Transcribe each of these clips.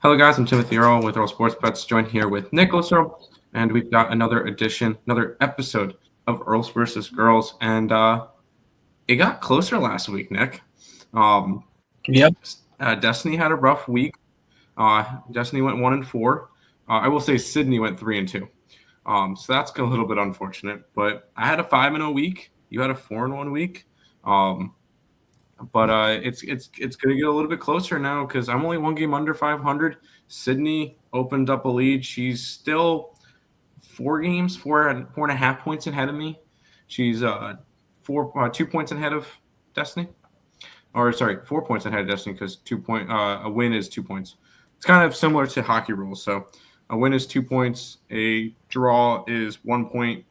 Hello, guys. I'm Timothy Earl with Earl Sports Bets, joined here with Nicholas Earl, and we've got another episode of Earls versus Girls, and it got closer last week, Nick. Um, Yep. Destiny had a rough week. Destiny went 1-4. I will say Sydney went 3-2. So that's a little bit unfortunate. But I had a 5-0 week. You had a 4-1 week. Um, but it's gonna get a little bit closer now because I'm only one game under 500. Sydney opened up a lead. She's still 4 and a half points ahead of me. She's 2 points ahead of Destiny, or sorry, 4 points ahead of Destiny because a win is 2 points. It's kind of similar to hockey rules. So a win is 2 points, a draw is 1 point,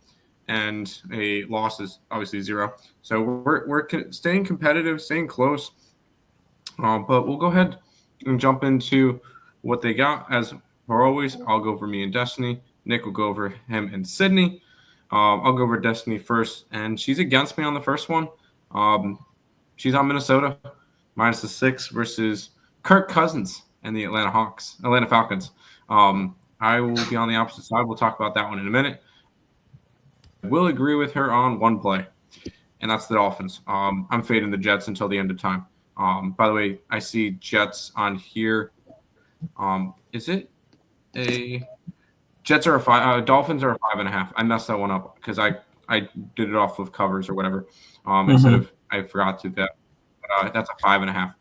and a loss is obviously zero. So we're staying competitive, staying close. But we'll go ahead and jump into what they got. As for always, I'll go over me and Destiny. Nick will go over him and Sydney. I'll go over Destiny first, and she's against me on the first one. She's on Minnesota, -6 versus Kirk Cousins and the Atlanta Falcons. I will be on the opposite side. We'll talk about that one in a minute. I will agree with her on one play, and that's the Dolphins. I'm fading the Jets until the end of time. By the way, I see Jets on here. Is it a Jets are a five? Dolphins are a 5.5. I messed that one up because I did it off of covers or whatever. Instead of I forgot to that. That's a 5.5.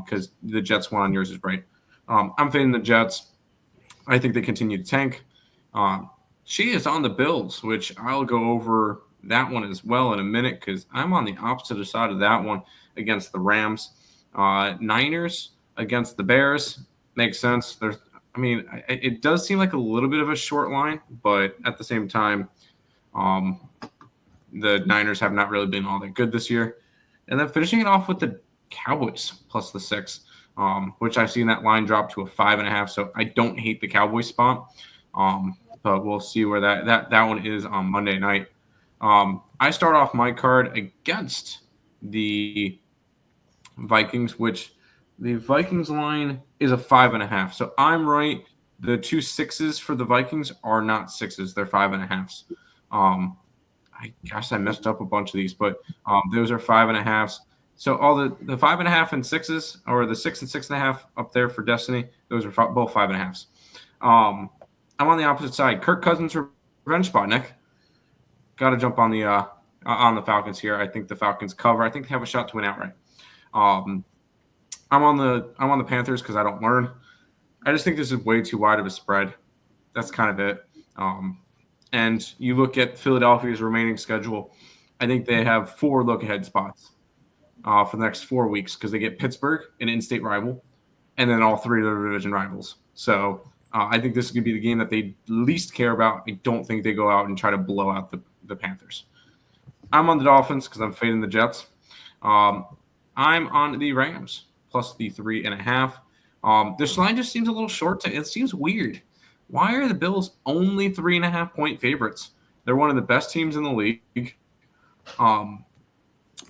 Because the Jets one on yours is right. I'm fading the Jets. I think they continue to tank. She is on the Bills, which I'll go over that one as well in a minute because I'm on the opposite side of that one against the Rams. Niners against the Bears makes sense. It does seem like a little bit of a short line, but at the same time, the Niners have not really been all that good this year. And then finishing it off with the Cowboys plus the 6, which I've seen that line drop to a 5.5. So I don't hate the Cowboys spot. But we'll see where that one is on Monday night. I start off my card against the Vikings, which the Vikings line is a 5.5. So I'm right. The 2 6s for the Vikings are not 6s; they're 5.5s. I messed up a bunch of these, but those are 5.5s. So all the 5.5 and 6s, or the 6 and 6.5 up there for Destiny, those are both 5.5s. I'm on the opposite side. Kirk Cousins revenge spot, Nick. Got to jump on the Falcons here. I think the Falcons cover. I think they have a shot to win outright. I'm on the Panthers because I don't learn. I just think this is way too wide of a spread. That's kind of it. And you look at Philadelphia's remaining schedule. I think they have 4 look-ahead spots for the next 4 weeks because they get Pittsburgh, an in-state rival, and then all 3 of their division rivals. So I think this is going to be the game that they least care about. I don't think they go out and try to blow out the Panthers. I'm on the Dolphins because I'm fading the Jets. I'm on the Rams plus the 3.5. This line just seems a little short. It seems weird. Why are the Bills only 3.5-point favorites? They're one of the best teams in the league.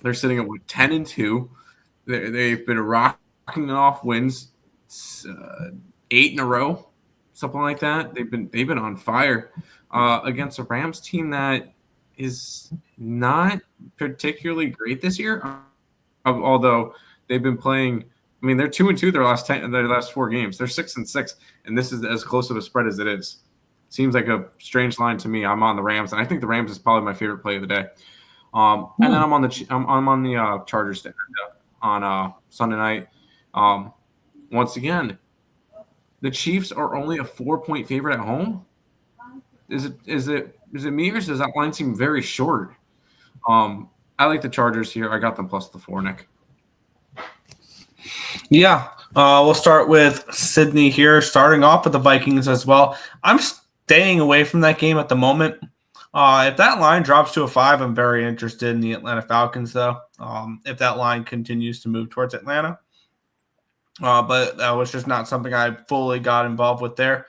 They're sitting at 10-2. They've been rocking off wins 8 in a row, something like that. They've been on fire against a Rams team that is not particularly great this year. Although they've been playing, they're 2-2 their last 4 games. They're 6-6, and this is as close of a spread as it is. Seems like a strange line to me. I'm on the Rams, and I think the Rams is probably my favorite play of the day. And then I'm on the Chargers on Sunday night. Once again, the Chiefs are only a 4-point favorite at home. Is it me, or does that line seem very short? I like the Chargers here. I got them plus the 4, Nick. Yeah. We'll start with Sydney here, starting off with the Vikings as well. I'm staying away from that game at the moment. If that line drops to a 5, I'm very interested in the Atlanta Falcons, though, if that line continues to move towards Atlanta. But that was just not something I fully got involved with there.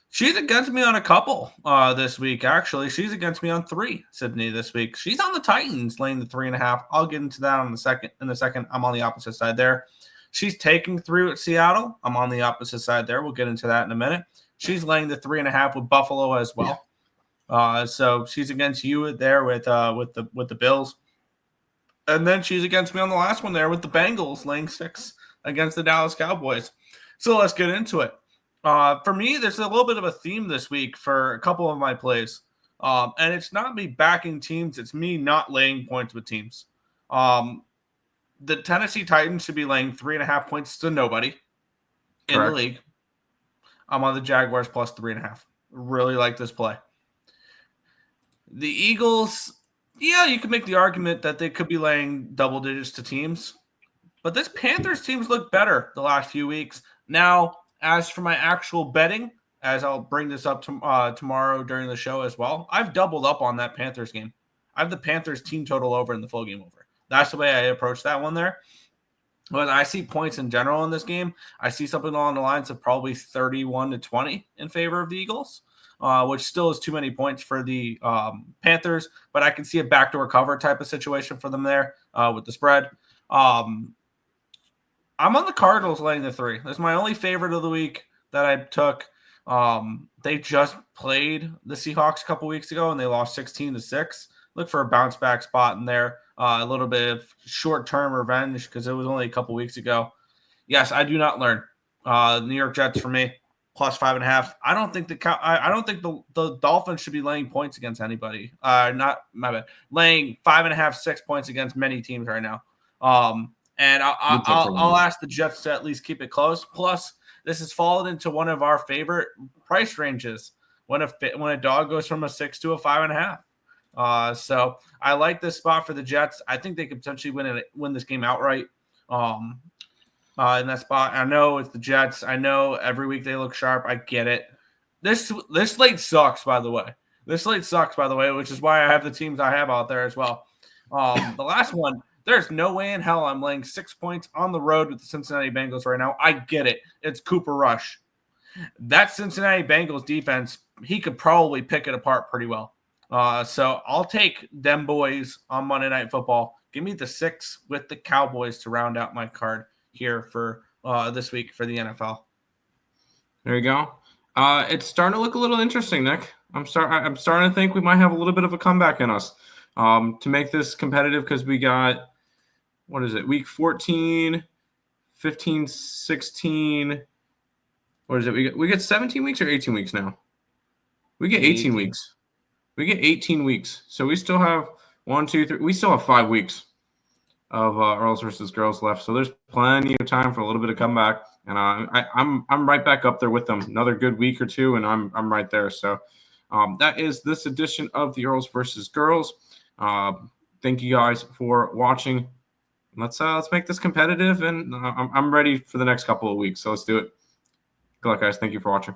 She's against me on a couple this week, actually. She's against me on 3, Sydney, this week. She's on the Titans, laying the 3.5. I'll get into that in a second. I'm on the opposite side there. She's taking 3 at Seattle. I'm on the opposite side there. We'll get into that in a minute. She's laying the 3.5 with Buffalo as well. So she's against you there with the Bills. And then she's against me on the last one there with the Bengals laying 6 against the Dallas Cowboys. So let's get into it. For me, there's a little bit of a theme this week for a couple of my plays. And it's not me backing teams. It's me not laying points with teams. The Tennessee Titans should be laying 3.5 points to nobody in the league. I'm on the Jaguars plus 3.5. Really like this play. The Eagles, yeah, you could make the argument that they could be laying double digits to teams. But this Panthers teams look better the last few weeks. Now, as for my actual betting, as I'll bring this up tomorrow during the show as well, I've doubled up on that Panthers game. I have the Panthers team total over and the full game over. That's the way I approach that one there. But I see points in general in this game. I see something along the lines of probably 31-20 in favor of the Eagles, which still is too many points for the Panthers. But I can see a backdoor cover type of situation for them there with the spread. I'm on the Cardinals laying the 3. That's my only favorite of the week that I took. They just played the Seahawks a couple weeks ago, and they lost 16-6. Look for a bounce back spot in there. A little bit of short-term revenge because it was only a couple weeks ago. Yes, I do not learn. New York Jets for me, plus 5.5. I don't think the Dolphins should be laying points against anybody. Not my bad. Laying 5.5, 6 points against many teams right now. And I'll ask the Jets to at least keep it close. Plus, this has fallen into one of our favorite price ranges when a dog goes from a 6 to a 5.5. So I like this spot for the Jets. I think they could potentially win this game outright. In that spot, I know it's the Jets. I know every week they look sharp. I get it. This slate sucks, by the way. Which is why I have the teams I have out there as well. The last one, there's no way in hell I'm laying 6 points on the road with the Cincinnati Bengals right now. I get it. It's Cooper Rush. That Cincinnati Bengals defense, he could probably pick it apart pretty well. So I'll take them boys on Monday Night Football. Give me the 6 with the Cowboys to round out my card here for this week for the NFL. There you go. It's starting to look a little interesting, Nick. I'm starting to think we might have a little bit of a comeback in us to make this competitive because we got, what is it, week 14, 15, 16. What is it? We get 17 weeks or 18 weeks now? We get 18 weeks. We get 18 weeks. So we still have 1, 2, 3. We still have 5 weeks of Earles versus Girls left. So there's plenty of time for a little bit of comeback. And I'm right back up there with them. Another good week or two, and I'm right there. So that is this edition of the Earles versus Girls. Thank you guys for watching. Let's make this competitive, and I'm ready for the next couple of weeks. So let's do it. Good luck, guys. Thank you for watching.